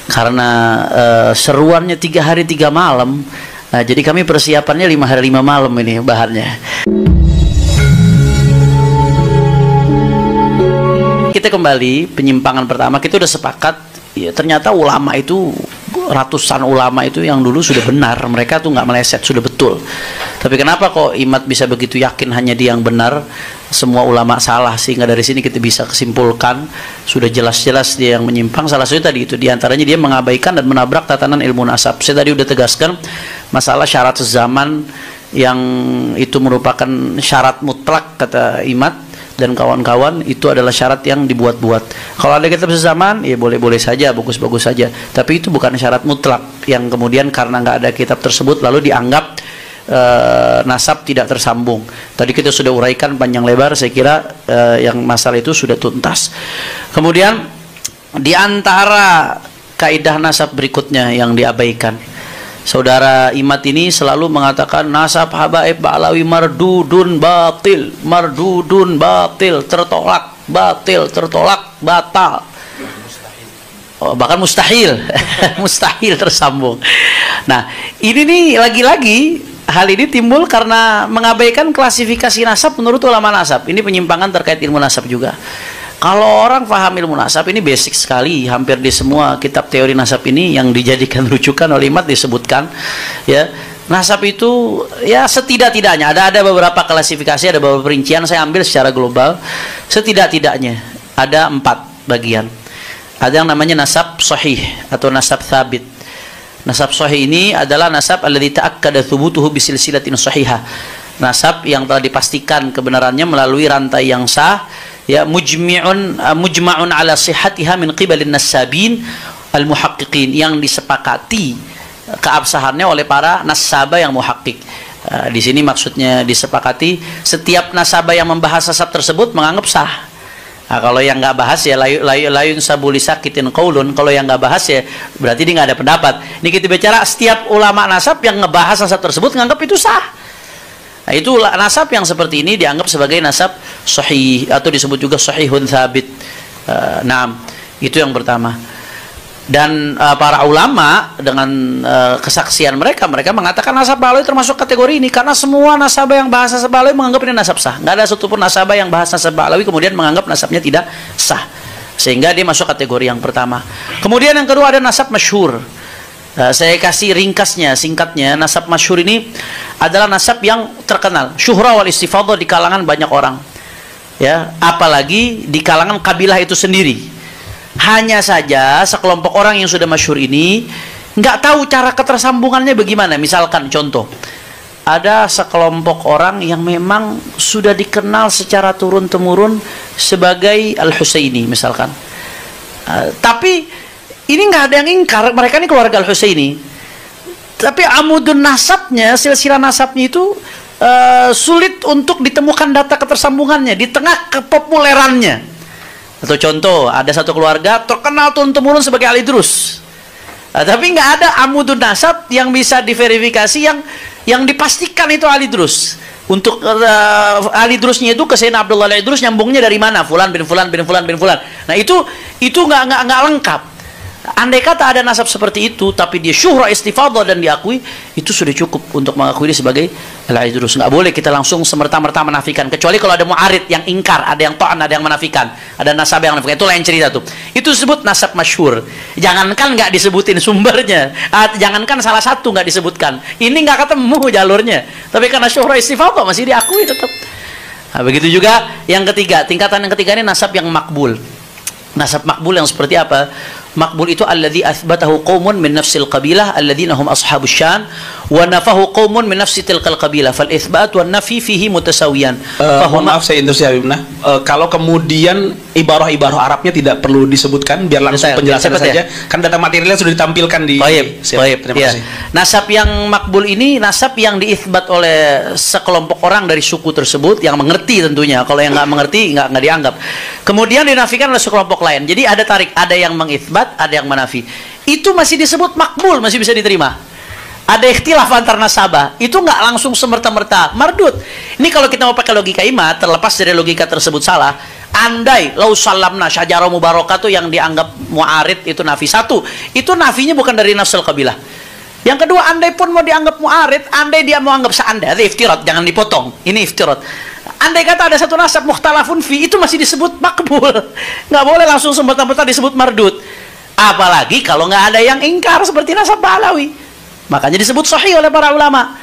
karena seruannya 3 hari 3 malam. Nah, jadi kami persiapannya 5 hari 5 malam ini bahannya. Kita kembali penyimpangan pertama, kita udah sepakat ya, ternyata ulama itu, ratusan ulama itu yang dulu sudah benar, mereka tuh nggak meleset, sudah betul. Tapi kenapa kok Imad bisa begitu yakin hanya dia yang benar, semua ulama salah? Sehingga dari sini kita bisa kesimpulkan sudah jelas-jelas dia yang menyimpang. Salah satu tadi itu diantaranya dia mengabaikan dan menabrak tatanan ilmu nasab. Saya tadi udah tegaskan masalah syarat sezaman yang itu merupakan syarat mutlak kata Imad dan kawan-kawan, itu adalah syarat yang dibuat-buat. Kalau ada kitab sezaman, ya boleh-boleh saja, bagus-bagus saja. Tapi itu bukan syarat mutlak yang kemudian karena nggak ada kitab tersebut lalu dianggap nasab tidak tersambung. Tadi kita sudah uraikan panjang lebar, saya kira yang masalah itu sudah tuntas. Kemudian di antara kaidah nasab berikutnya yang diabaikan, saudara Imad ini selalu mengatakan nasab habaib ba'lawi mardudun batil, tertolak, batal. Oh, bahkan mustahil. Mustahil tersambung. Nah, ini nih lagi-lagi hal ini timbul karena mengabaikan klasifikasi nasab menurut ulama nasab. Ini penyimpangan terkait ilmu nasab juga. Kalau orang paham ilmu nasab, ini basic sekali, hampir di semua kitab teori nasab ini yang dijadikan rujukan oleh Imad disebutkan ya, nasab itu ya setidak-tidaknya ada beberapa klasifikasi, ada beberapa perincian, saya ambil secara global. Setidak-tidaknya ada 4 bagian. Ada yang namanya nasab sahih atau nasab thabit. Nasab sahih ini adalah nasab alladzi ta'akkada thubutuhu bisilsilatin sahihah. Nasab yang telah dipastikan kebenarannya melalui rantai yang sah, ya, mujma'un ala sihhatiha min qibalin nassabin al-muhaqqiqin, yang disepakati keabsahannya oleh para nasabah yang muhakkik. Di sini maksudnya disepakati setiap nasabah yang membahas nasab tersebut menganggap sah. Nah, kalau yang nggak bahas ya layun sabuli sakitin qaulun, kalau yang nggak bahas ya berarti dia nggak ada pendapat. Ini kita bicara setiap ulama nasab yang ngebahas nasab tersebut menganggap itu sah. Nah, itu nasab yang seperti ini dianggap sebagai nasab sahih atau disebut juga sahihun thabit. Nah, itu yang pertama. Dan para ulama dengan kesaksian mereka mengatakan nasab ba'lawi termasuk kategori ini karena semua nasabah yang bahas nasab ba'lawi menganggap ini nasab sah. Nggak ada satupun nasabah yang bahas nasab ba'lawi kemudian menganggap nasabnya tidak sah, sehingga dia masuk kategori yang pertama. Kemudian yang kedua ada nasab masyhur. Saya kasih ringkasnya, singkatnya. Nasab masyhur ini adalah nasab yang terkenal, syuhra wal istifadhah di kalangan banyak orang, ya, apalagi di kalangan kabilah itu sendiri. Hanya saja sekelompok orang yang sudah masyhur ini nggak tahu cara ketersambungannya bagaimana. Misalkan contoh, ada sekelompok orang yang memang sudah dikenal secara turun-temurun sebagai Al-Husaini misalkan, tapi ini nggak ada yang ingkar mereka ini keluarga Al-Husaini, tapi amudun nasabnya, silsilah nasabnya itu sulit untuk ditemukan data ketersambungannya di tengah kepopulerannya. Atau contoh, ada satu keluarga terkenal turun-temurun sebagai Ali Drus, tapi nggak ada amudun nasab yang bisa diverifikasi yang dipastikan itu Ali Drus. Untuk Ali Drusnya itu ke Sayyidina Abdullah Ali Drus nyambungnya dari mana? Fulan bin Fulan bin Fulan bin Fulan. Nah, itu nggak lengkap. Andai kata ada nasab seperti itu, tapi dia syuhra istifadhah dan diakui, itu sudah cukup untuk mengakui dia sebagai al-idrus. Nggak boleh kita langsung semerta-merta menafikan, kecuali kalau ada mu'arid yang ingkar, ada yang ta'an, ada yang menafikan, ada nasab yang menafikan. Itu lain cerita tuh. Itu disebut nasab masyhur. Jangankan nggak disebutin sumbernya, jangankan salah satu nggak disebutkan, ini nggak ketemu jalurnya, tapi karena syuhra istifadhah masih diakui tetap. Nah, begitu juga yang ketiga, tingkatan yang ketiga ini nasab yang makbul. Nasab makbul yang seperti apa? Makbul itu alladzi athbatahu qaumun min nafsil qabilah alladzina hum ashabus syan wa nafahu qaumun min nafsi tilkal qabilah fal itsbat wan nafi fihi mutasawiyan. Maaf saya interupsi Habibna. Kalau kemudian ibarah-ibarah Arabnya tidak perlu disebutkan, biar langsung penjelasan saja. Kan data materialnya sudah ditampilkan di Terima kasih. Nasab yang makbul ini nasab yang diitsbat oleh sekelompok orang dari suku tersebut yang mengerti tentunya. Kalau yang nggak mengerti nggak dianggap. Kemudian dinafikan oleh sekelompok lain. Jadi ada tarik, ada yang mengitsbat, ada yang menafi. Itu masih disebut makbul, masih bisa diterima. Ada ikhtilaf antar nasabah, itu nggak langsung semerta-merta mardud. Ini kalau kita mau pakai logika Imad, terlepas dari logika tersebut salah, Andai lau salamna syajarah mubarakah tuh yang dianggap mu'arid itu nafi. Satu, itu nafinya bukan dari nafsul qabilah. Yang kedua, andai pun mau dianggap mu'arid, andai dia mau anggap seandai, itu iftirat, jangan dipotong. Ini iftirat. Andai kata ada satu nasab mukhtalafun fi, itu masih disebut makbul. Nggak boleh langsung semata-mata disebut mardud. Apalagi kalau nggak ada yang ingkar seperti nasab Ba'alawi. Makanya disebut sahih oleh para ulama.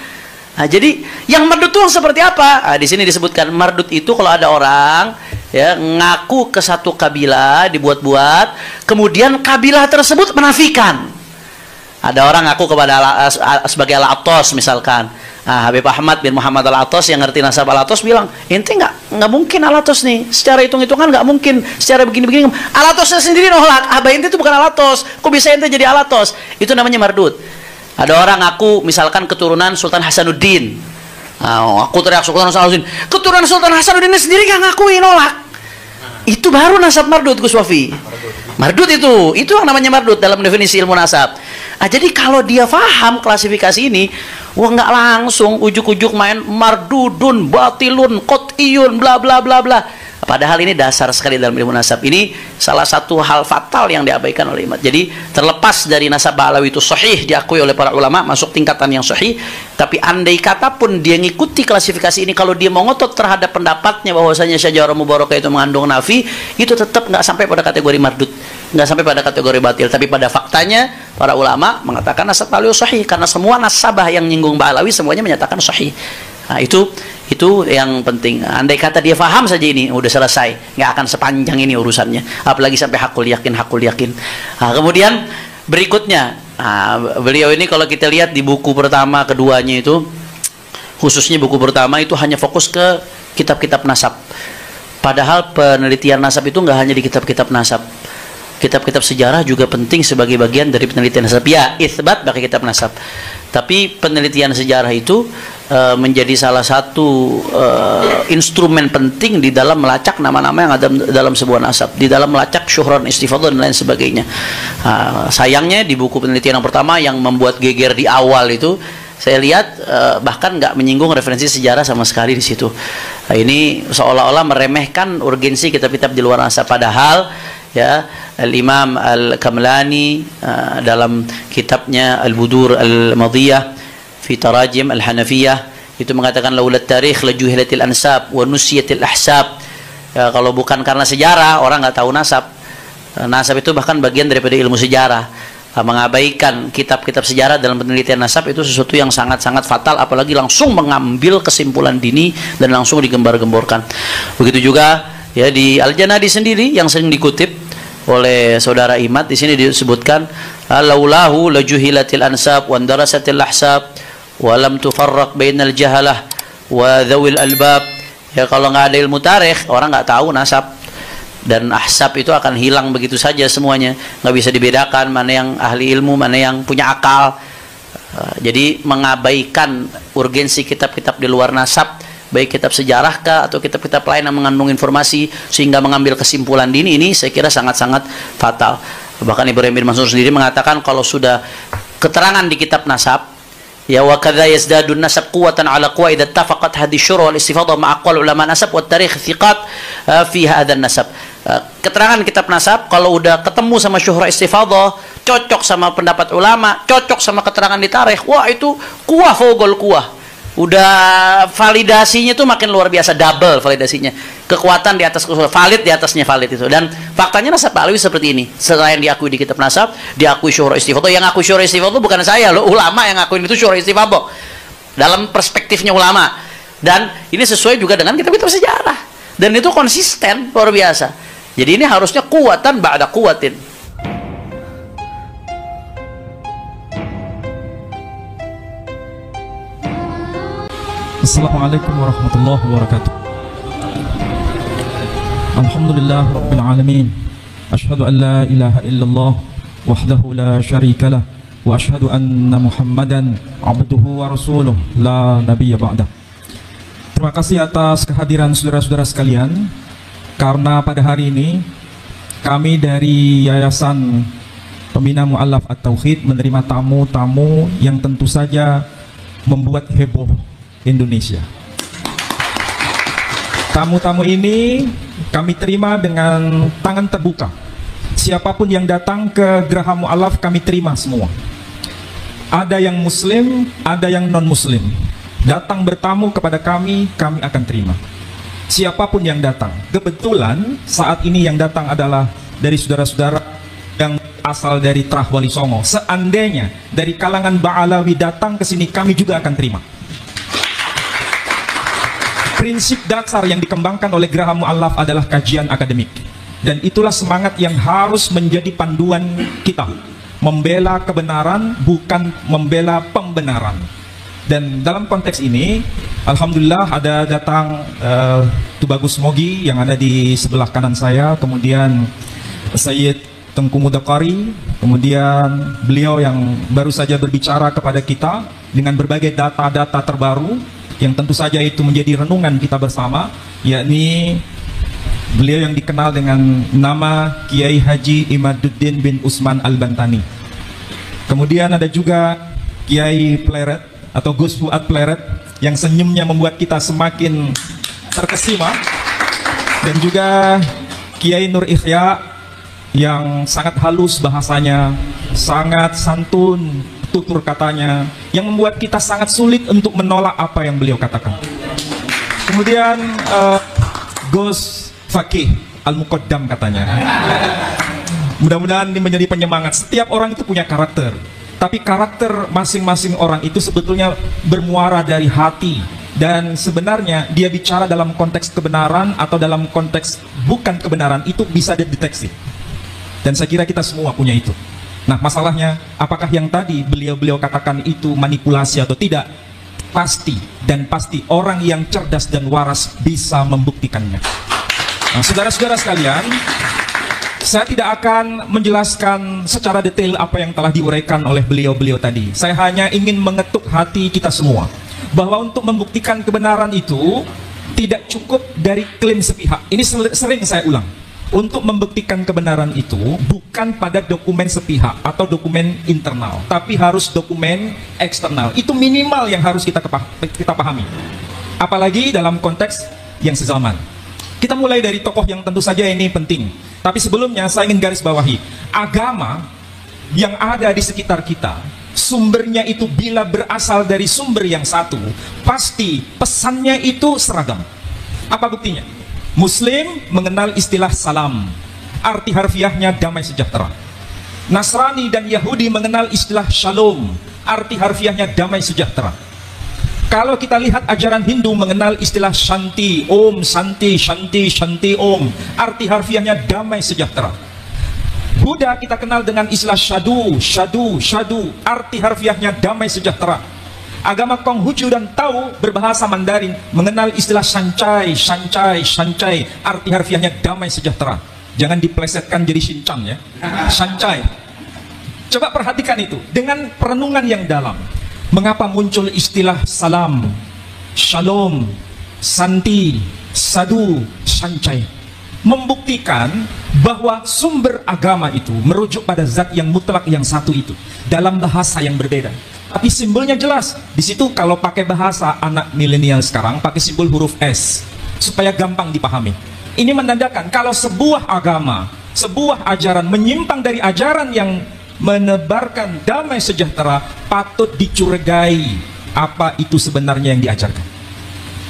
Nah, jadi yang mardud itu seperti apa? Nah, di sini disebutkan mardud itu kalau ada orang ya ngaku ke satu kabilah dibuat-buat, kemudian kabilah tersebut menafikan. Ada orang ngaku kepada sebagai Al-Attas misalkan. Nah, Habib Ahmad bin Muhammad Al-Attas yang ngerti nasab Al-Attas bilang, "Ente nggak mungkin Al-Attas nih. Secara hitung-hitungan nggak mungkin. Secara begini-begini." Al-Attasnya sendiri nolak. Abah ente itu bukan Al-Attas. Kok bisa ente jadi Al-Attas? Itu namanya mardud. Ada orang aku misalkan keturunan Sultan Hasanuddin. Aku teriak Sultan Hasanuddin. Keturunan Sultan Hasanuddin sendiri nggak ngakui, nolak. Itu baru nasab mardud, Gus Wafi. Mardud itu yang namanya mardud dalam definisi ilmu nasab. Nah, jadi kalau dia paham klasifikasi ini, wah nggak langsung ujuk-ujuk main mardudun, batilun, qot'iyun, bla bla bla bla. Padahal ini dasar sekali dalam ilmu nasab. Ini salah satu hal fatal yang diabaikan oleh umat. Jadi terlepas dari nasab Ba'alawi itu sahih diakui oleh para ulama, masuk tingkatan yang sahih. Tapi andai kata pun dia ngikuti klasifikasi ini, kalau dia mau ngotot terhadap pendapatnya bahwasanya syajarah mubarakah itu mengandung nafi, itu tetap nggak sampai pada kategori mardud, nggak sampai pada kategori batil. Tapi pada faktanya para ulama mengatakan nasab Ba'alawi sahih, karena semua nasabah yang nyinggung Ba'alawi semuanya menyatakan sahih. Nah, itu yang penting. Andai kata dia faham saja ini udah selesai, nggak akan sepanjang ini urusannya, apalagi sampai hakul yakin. Nah, kemudian berikutnya, beliau ini kalau kita lihat di buku pertama keduanya itu, khususnya buku pertama itu hanya fokus ke kitab-kitab nasab. Padahal penelitian nasab itu nggak hanya di kitab-kitab nasab. Kitab-kitab sejarah juga penting sebagai bagian dari penelitian nasab. Ya, itsbat pakai kitab nasab. Tapi penelitian sejarah itu menjadi salah satu instrumen penting di dalam melacak nama-nama yang ada dalam sebuah nasab, di dalam melacak syuhran, istifadhah dan lain sebagainya. Sayangnya di buku penelitian yang pertama yang membuat geger di awal itu, saya lihat bahkan nggak menyinggung referensi sejarah sama sekali di situ. Ini seolah-olah meremehkan urgensi kitab-kitab di luar nasab. Padahal ya Al-Imam Al-Kamlani dalam kitabnya Al-Budur Al-Madiyah fi Tarajim Al-Hanafiyah itu mengatakan laulat tarikh lajuhilatil ansab wa nusiyatil ahsab. Ya, kalau bukan karena sejarah orang nggak tahu nasab. Nasab itu bahkan bagian daripada ilmu sejarah. Mengabaikan kitab-kitab sejarah dalam penelitian nasab itu sesuatu yang sangat-sangat fatal, apalagi langsung mengambil kesimpulan dini dan langsung digembar-gemborkan. Begitu juga ya di Al-Janadi sendiri yang sering dikutip oleh saudara Imad, di sini disebutkan laulahu lajuhilatil ansab wa darasatil ahsab wa lam tufarraq bainal jahalah wa dzawil albab. Ya, kalau nggak ada ilmu tarikh, orang nggak tahu nasab dan ahsab itu akan hilang begitu saja semuanya, nggak bisa dibedakan mana yang ahli ilmu, mana yang punya akal. Jadi mengabaikan urgensi kitab-kitab di luar nasab, baik kitab sejarah kah atau kitab-kitab lain yang mengandung informasi sehingga mengambil kesimpulan dini, ini saya kira sangat-sangat fatal. Bahkan Ibrahim bin Mansur sendiri mengatakan kalau sudah keterangan di kitab nasab, ya wa kadza yazdadun nasab quwwatan ala quwa idza ittafaqat hadhihi syura wal istifadha ma aqwal ulama nasab wa tarikh thiqat fi hadzal nasab. Keterangan kitab nasab kalau udah ketemu sama syuhra istifadha, cocok sama pendapat ulama, cocok sama keterangan di tarikh, wah itu kuah fogol kuah. Udah validasinya tuh makin luar biasa, double validasinya. Kekuatan di atas valid, di atasnya valid itu. Dan faktanya nasab Ba'alawi seperti ini. Selain diakui di kitab nasab, diakui syuhra istifadha. Yang akui syuhra istifadha bukan saya loh, ulama yang ngakuin itu syuhra istifadha. Dalam perspektifnya ulama. Dan ini sesuai juga dengan kitab-kitab sejarah. Dan itu konsisten luar biasa. Jadi ini harusnya kuwatan ba'da kuwatin. Assalamualaikum warahmatullahi wabarakatuh. Alhamdulillah rabbil alamin. Asyhadu an la ilaha illallah wahdahu la syarika lah wa asyhadu anna Muhammadan abduhu wa rasuluh la nabiyya ba'dah. Terima kasih atas kehadiran saudara-saudara sekalian, karena pada hari ini kami dari Yayasan Pembina Mu'allaf At-Tauhid menerima tamu-tamu yang tentu saja membuat heboh Indonesia. Tamu-tamu ini kami terima dengan tangan terbuka. Siapapun yang datang ke Geraha Mu'alaf kami terima semua. Ada yang muslim, ada yang non-muslim. Datang bertamu kepada kami akan terima. Siapapun yang datang. Kebetulan saat ini yang datang adalah dari saudara-saudara yang asal dari Trah Wali Songo. Seandainya dari kalangan Ba'alawi datang ke sini, kami juga akan terima. Prinsip dasar yang dikembangkan oleh Geraha Mu'alaf adalah kajian akademik. Dan itulah semangat yang harus menjadi panduan kita. Membela kebenaran, bukan membela pembenaran. Dan dalam konteks ini, alhamdulillah ada datang Tubagus Mogi yang ada di sebelah kanan saya, kemudian Sayyid Tengku Mudakari, kemudian beliau yang baru saja berbicara kepada kita dengan berbagai data-data terbaru yang tentu saja itu menjadi renungan kita bersama, yakni beliau yang dikenal dengan nama Kiai Haji Imaduddin bin Usman Al-Bantani. Kemudian ada juga Kiai Pleret atau Gus Fuad Pleret yang senyumnya membuat kita semakin terkesima, dan juga Kiai Nur Ikhya yang sangat halus bahasanya, sangat santun tutur katanya, yang membuat kita sangat sulit untuk menolak apa yang beliau katakan. Kemudian Gus Fakih Al-Muqaddam katanya. Mudah-mudahan ini menjadi penyemangat. Setiap orang itu punya karakter, tapi karakter masing-masing orang itu sebetulnya bermuara dari hati. Dan sebenarnya dia bicara dalam konteks kebenaran atau dalam konteks bukan kebenaran, itu bisa dideteksi. Dan saya kira kita semua punya itu. Nah, masalahnya apakah yang tadi beliau katakan itu manipulasi atau tidak? Pasti dan pasti orang yang cerdas dan waras bisa membuktikannya. Nah, saudara-saudara sekalian, saya tidak akan menjelaskan secara detail apa yang telah diuraikan oleh beliau-beliau tadi. Saya hanya ingin mengetuk hati kita semua bahwa untuk membuktikan kebenaran itu tidak cukup dari klaim sepihak. Ini sering saya ulang. Untuk membuktikan kebenaran itu bukan pada dokumen sepihak atau dokumen internal, tapi harus dokumen eksternal. Itu minimal yang harus kita pahami. Apalagi dalam konteks yang sezaman. Kita mulai dari tokoh yang tentu saja ini penting. Tapi sebelumnya saya ingin garis bawahi, agama yang ada di sekitar kita, sumbernya itu bila berasal dari sumber yang satu, pasti pesannya itu seragam. Apa buktinya? Muslim mengenal istilah salam, arti harfiahnya damai sejahtera. Nasrani dan Yahudi mengenal istilah shalom, arti harfiahnya damai sejahtera. Kalau kita lihat ajaran Hindu mengenal istilah shanti, om, santi, shanti, shanti, om, arti harfiahnya damai sejahtera. Buddha kita kenal dengan istilah syadu, syadu, syadu, arti harfiahnya damai sejahtera. Agama Konghucu dan Tao berbahasa Mandarin mengenal istilah sancai, sancai, sancai, arti harfiahnya damai sejahtera. Jangan diplesetkan jadi Shinchan ya. Sancai. Coba perhatikan itu dengan perenungan yang dalam. Mengapa muncul istilah salam, shalom, santi, sadu, sancai? Membuktikan bahwa sumber agama itu merujuk pada zat yang mutlak yang satu itu dalam bahasa yang berbeda. Tapi simbolnya jelas. Di situ kalau pakai bahasa anak milenial sekarang pakai simbol huruf S supaya gampang dipahami. Ini menandakan kalau sebuah agama, sebuah ajaran menyimpang dari ajaran yang menebarkan damai sejahtera, patut dicurigai apa itu sebenarnya yang diajarkan.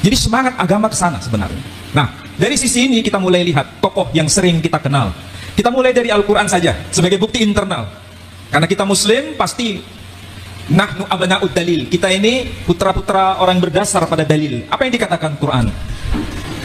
Jadi semangat agama ke sana sebenarnya. Nah, dari sisi ini kita mulai lihat tokoh yang sering kita kenal. Kita mulai dari Al-Quran saja sebagai bukti internal. Karena kita Muslim pasti nahnu abna'ud dalil. Kita ini putra-putra orang berdasar pada dalil. Apa yang dikatakan Quran?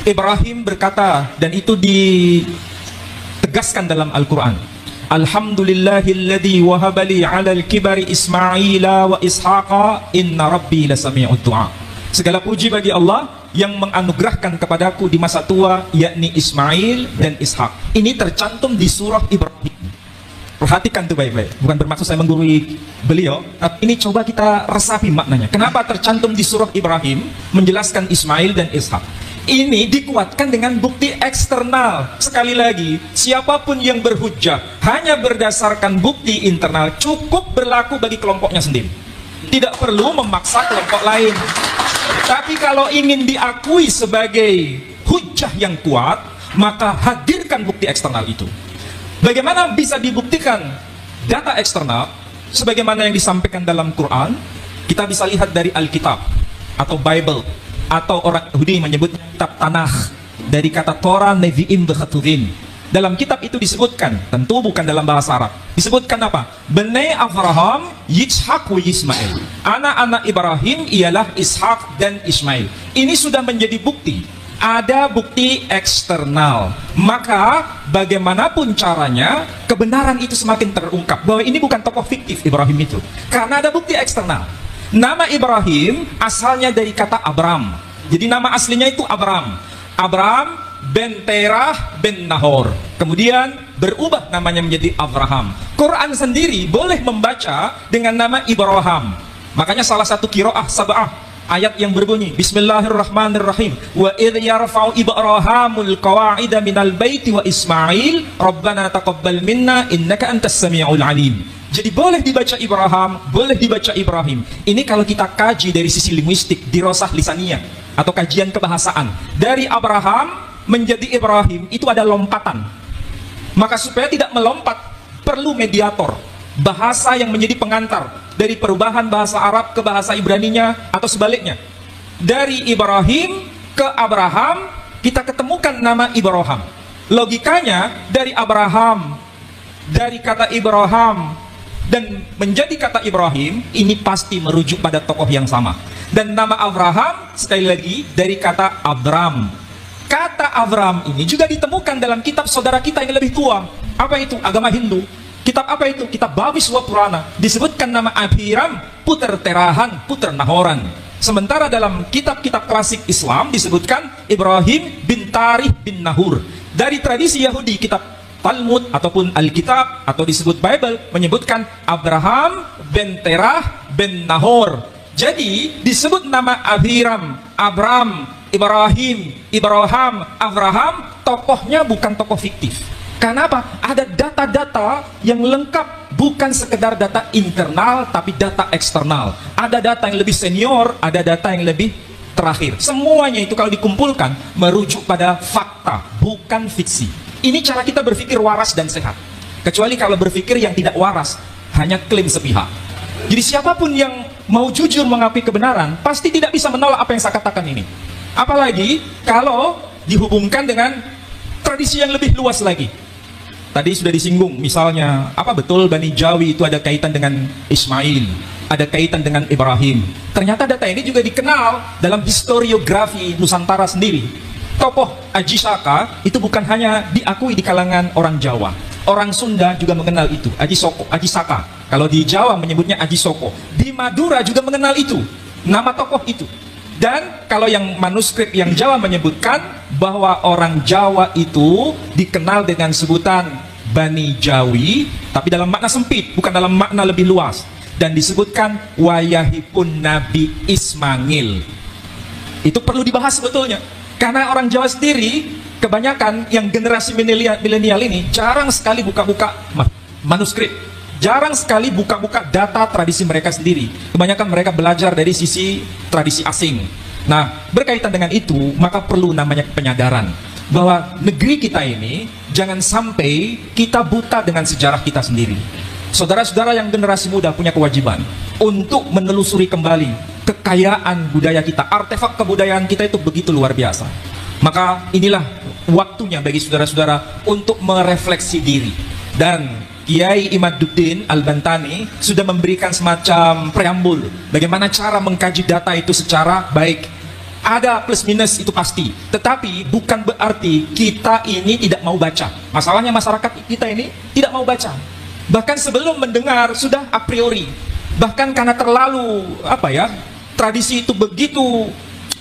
Ibrahim berkata, dan itu ditegaskan dalam Al-Quran. Alhamdulillahilladzi wahabali 'alal kibari Ismaila wa Ishaqa inna rabbi lasami'ud du'a. Segala puji bagi Allah yang menganugerahkan kepadaku di masa tua, yakni Ismail dan Ishak. Ini tercantum di surah Ibrahim. Perhatikan tuh baik-baik. Bukan bermaksud saya menggurui beliau, tapi ini coba kita resapi maknanya. Kenapa tercantum di surah Ibrahim menjelaskan Ismail dan Ishak? Ini dikuatkan dengan bukti eksternal. Sekali lagi, siapapun yang berhujjah hanya berdasarkan bukti internal cukup berlaku bagi kelompoknya sendiri. Tidak perlu memaksa kelompok lain. Tapi kalau ingin diakui sebagai hujjah yang kuat, maka hadirkan bukti eksternal itu. Bagaimana bisa dibuktikan data eksternal? Sebagaimana yang disampaikan dalam Quran, kita bisa lihat dari Alkitab atau Bible, atau orang Yahudi menyebutnya kitab Tanakh, dari kata Torah, Nevi'im, Ketuvim. Dalam kitab itu disebutkan, tentu bukan dalam bahasa Arab, disebutkan apa? Bnei Avraham, Yitzhak wa Ismail. Anak-anak Ibrahim ialah Ishak dan Ismail. Ini sudah menjadi bukti. Ada bukti eksternal. Maka bagaimanapun caranya, kebenaran itu semakin terungkap bahwa ini bukan tokoh fiktif Ibrahim itu, karena ada bukti eksternal. Nama Ibrahim asalnya dari kata Abram. Jadi nama aslinya itu Abram. Abram ben Terah ben Nahor. Kemudian berubah namanya menjadi Abraham. Quran sendiri boleh membaca dengan nama Ibrahim. Makanya salah satu qiraah sab'ah, ayat yang berbunyi Bismillahirrahmanirrahim. Wa idh yarfa'u Ibrahimul qawa'ida minal baiti wa Ismail Rabbana taqabbal minna innaka antas sami'ul alim. Jadi boleh dibaca Ibrahim, boleh dibaca Ibrahim. Ini kalau kita kaji dari sisi linguistik, dirosah lisaniyah atau kajian kebahasaan. Dari Abraham menjadi Ibrahim itu ada lompatan. Maka supaya tidak melompat, perlu mediator, bahasa yang menjadi pengantar dari perubahan bahasa Arab ke bahasa Ibraninya atau sebaliknya. Dari Ibrahim ke Abraham, kita ketemukan nama Ibrahim. Logikanya dari Abraham, dari kata Ibrahim dan menjadi kata Ibrahim, ini pasti merujuk pada tokoh yang sama. Dan nama Abraham sekali lagi dari kata Abram. Kata Abram ini juga ditemukan dalam kitab saudara kita yang lebih tua. Apa itu? Agama Hindu. Kitab apa itu? Kitab Bhaviswa Purana. Disebutkan nama Abiram, puter Terahan, puter Nahoran. Sementara dalam kitab-kitab klasik Islam disebutkan Ibrahim bin Tarih bin Nahur. Dari tradisi Yahudi, kitab Talmud ataupun Alkitab atau disebut Bible menyebutkan Abraham bin Terah bin Nahor. Jadi disebut nama Abiram, Abram, Ibrahim, Abraham, tokohnya bukan tokoh fiktif. Karena apa? Ada data-data yang lengkap, bukan sekedar data internal tapi data eksternal. Ada data yang lebih senior, ada data yang lebih terakhir. Semuanya itu kalau dikumpulkan merujuk pada fakta, bukan fiksi. Ini cara kita berpikir waras dan sehat. Kecuali kalau berpikir yang tidak waras, hanya klaim sepihak. Jadi siapapun yang mau jujur mengakui kebenaran, pasti tidak bisa menolak apa yang saya katakan ini. Apalagi kalau dihubungkan dengan tradisi yang lebih luas lagi. Tadi sudah disinggung, misalnya, apa betul Bani Jawi itu ada kaitan dengan Ismail, ada kaitan dengan Ibrahim. Ternyata data ini juga dikenal dalam historiografi Nusantara sendiri. Tokoh Aji Saka itu bukan hanya diakui di kalangan orang Jawa. Orang Sunda juga mengenal itu, Aji Saka. Kalau di Jawa menyebutnya Aji Soko. Di Madura juga mengenal itu, nama tokoh itu. Dan kalau yang manuskrip yang Jawa menyebutkan bahwa orang Jawa itu dikenal dengan sebutan Bani Jawi, tapi dalam makna sempit, bukan dalam makna lebih luas. Dan disebutkan wayahipun Nabi Ismail. Itu perlu dibahas sebetulnya. Karena orang Jawa sendiri, kebanyakan yang generasi milenial ini jarang sekali buka-buka manuskrip. Jarang sekali buka-buka data tradisi mereka sendiri. Kebanyakan mereka belajar dari sisi tradisi asing. Nah, berkaitan dengan itu, maka perlu namanya penyadaran. Bahwa negeri kita ini, jangan sampai kita buta dengan sejarah kita sendiri. Saudara-saudara yang generasi muda punya kewajiban untuk menelusuri kembali kekayaan budaya kita, artefak kebudayaan kita itu begitu luar biasa. Maka inilah waktunya bagi saudara-saudara untuk merefleksi diri. Dan Kiai Imaduddin Al-Bantani sudah memberikan semacam preambul bagaimana cara mengkaji data itu secara baik. Ada plus minus itu pasti, tetapi bukan berarti kita ini tidak mau baca. Masalahnya masyarakat kita ini tidak mau baca. Bahkan sebelum mendengar sudah a priori. Bahkan karena terlalu tradisi itu begitu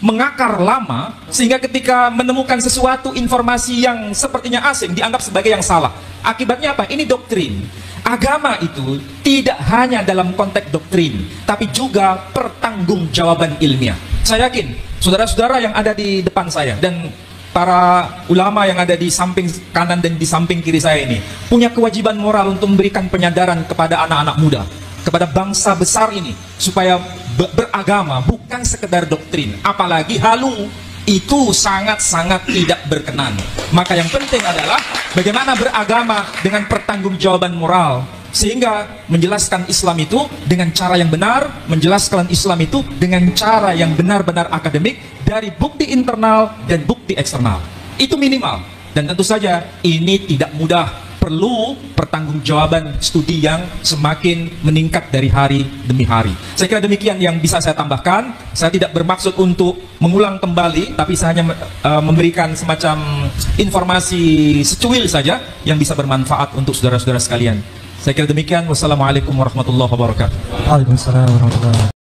mengakar lama, sehingga ketika menemukan sesuatu informasi yang sepertinya asing dianggap sebagai yang salah. Akibatnya apa? Ini doktrin. Agama itu tidak hanya dalam konteks doktrin, tapi juga pertanggungjawaban ilmiah. Saya yakin saudara-saudara yang ada di depan saya dan para ulama yang ada di samping kanan dan di samping kiri saya ini punya kewajiban moral untuk memberikan penyadaran kepada anak-anak muda, kepada bangsa besar ini, supaya beragama bukan sekedar doktrin, apalagi halu itu sangat-sangat tidak berkenan. Maka yang penting adalah bagaimana beragama dengan pertanggungjawaban moral, sehingga menjelaskan Islam itu dengan cara yang benar, menjelaskan Islam itu dengan cara yang benar-benar akademik dari bukti internal dan bukti eksternal. Itu minimal. Dan tentu saja ini tidak mudah. Perlu pertanggungjawaban studi yang semakin meningkat dari hari demi hari. Saya kira demikian yang bisa saya tambahkan. Saya tidak bermaksud untuk mengulang kembali, tapi saya hanya memberikan semacam informasi secuil saja yang bisa bermanfaat untuk saudara-saudara sekalian. Saya kira demikian. Wassalamualaikum warahmatullahi wabarakatuh. Waalaikumsalam warahmatullahi wabarakatuh.